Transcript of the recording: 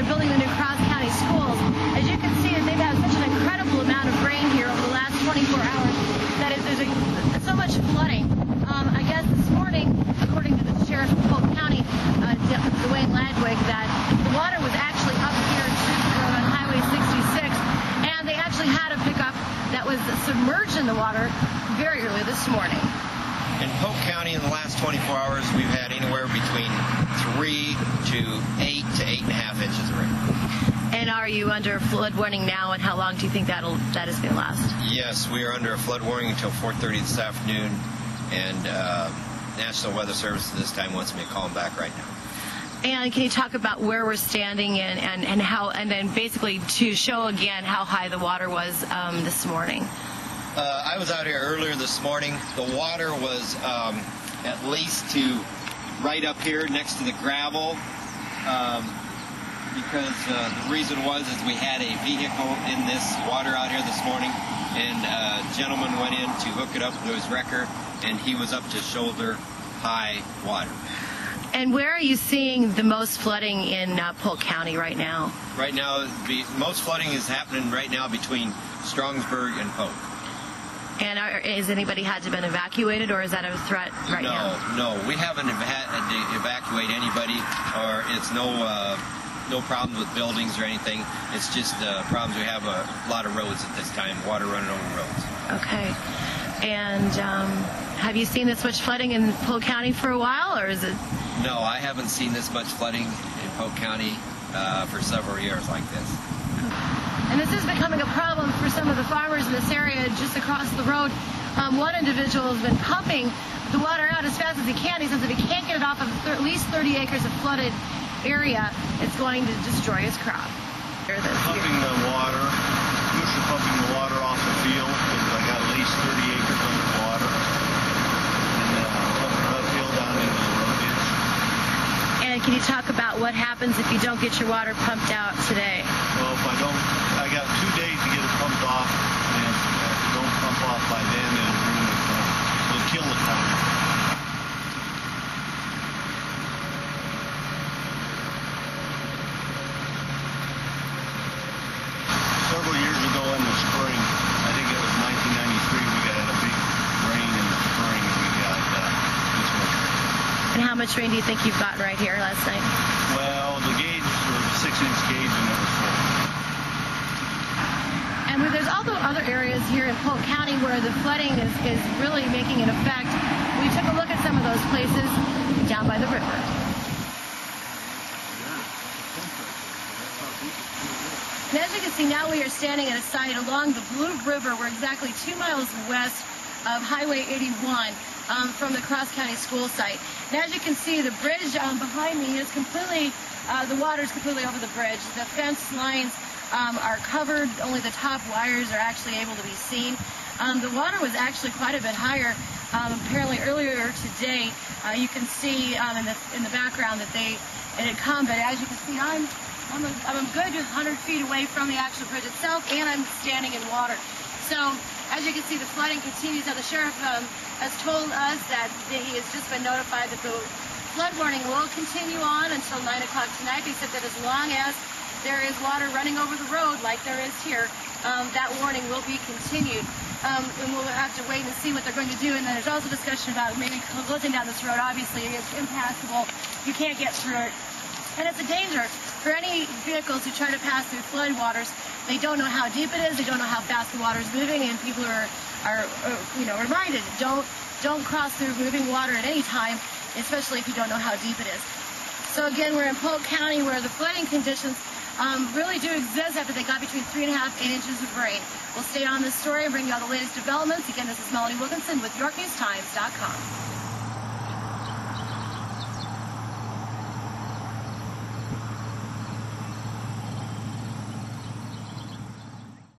they're building the new cross-county schools. As you can see, they've had such an incredible amount of rain here over the last 24 hours that there's so much flooding. I guess this morning, according to the sheriff of Polk County, Dwayne Ladwig, that the water was actually up here on Highway 66, and they actually had a pickup that was submerged in the water very early this morning. In Polk County in the last 24 hours, we've had anywhere between 3 to 8 to 8.5 inches of rain. And are you under flood warning now, and how long do you think that is going to last? Yes, we are under a flood warning until 4:30 this afternoon, and National Weather Service at this time wants me to call them back right now. And can you talk about where we're standing and how, and then basically to show again how high the water was this morning? I was out here earlier this morning. The water was at least to right up here next to the gravel, because the reason is we had a vehicle in this water out here this morning, and a gentleman went in to hook it up to his wrecker, and he was up to shoulder high water. And where are you seeing the most flooding in Polk County right now? Right now, most flooding is happening right now between Strongsburg and Polk. And has anybody had to been evacuated, or is that a threat right now? No, we haven't had to evacuate anybody, or it's no problems with buildings or anything. It's just problems. We have a lot of roads at this time, water running over roads. Okay. And have you seen this much flooding in Polk County for a while, or is it? No, I haven't seen this much flooding in Polk County for several years like this. And this is becoming a problem for some of the farmers in this area just across the road. One individual has been pumping the water out as fast as he can. He says if he can't get it off of at least 30 acres of flooded area, it's going to destroy his crop. Pumping the water, usually pumping the water off the field, because I got at least 30 acres underwater, and pumping it uphill down into the road ditch. And can you talk about what happens if you don't get your water pumped out today? Well, if I don't, I got 2 days to get it pumped off, and if I don't pump off by then, it'll kill the crop. Several years ago in the spring, I think it was 1993, we got a big rain in the spring, and we got this much rain. And how much rain do you think you've gotten right here last night? Well, the gauge was 6-inch gauge, and it was full. And there's also other areas here in Polk County where the flooding is really making an effect. We took a look at some of those places down by the river. And as you can see, now we are standing at a site along the Blue River. We're exactly 2 miles west of Highway 81 from the cross-county school site. And as you can see, the bridge behind me is completely, the water is completely over the bridge. The fence lines are covered. Only the top wires are actually able to be seen. The water was actually quite a bit higher. Apparently earlier today, you can see in the background that it had come. But as you can see, I'm a good 100 feet away from the actual bridge itself, and I'm standing in water. So, as you can see, the flooding continues. Now, the sheriff has told us that he has just been notified that the flood warning will continue on until 9 o'clock tonight. He said that as long as there is water running over the road like there is here, that warning will be continued. And we'll have to wait and see what they're going to do. And then there's also discussion about maybe closing down this road. Obviously, it's impassable. You can't get through it. And it's a danger for any vehicles who try to pass through flood waters. They don't know how deep it is. They don't know how fast the water is moving, and people are reminded don't cross through moving water at any time, especially if you don't know how deep it is. So again, we're in Polk County where the flooding conditions really do exist after they got between 3.5 and 8 inches of rain. We'll stay on this story and bring you all the latest developments. Again, this is Melanie Wilkinson with YorkNewsTimes.com.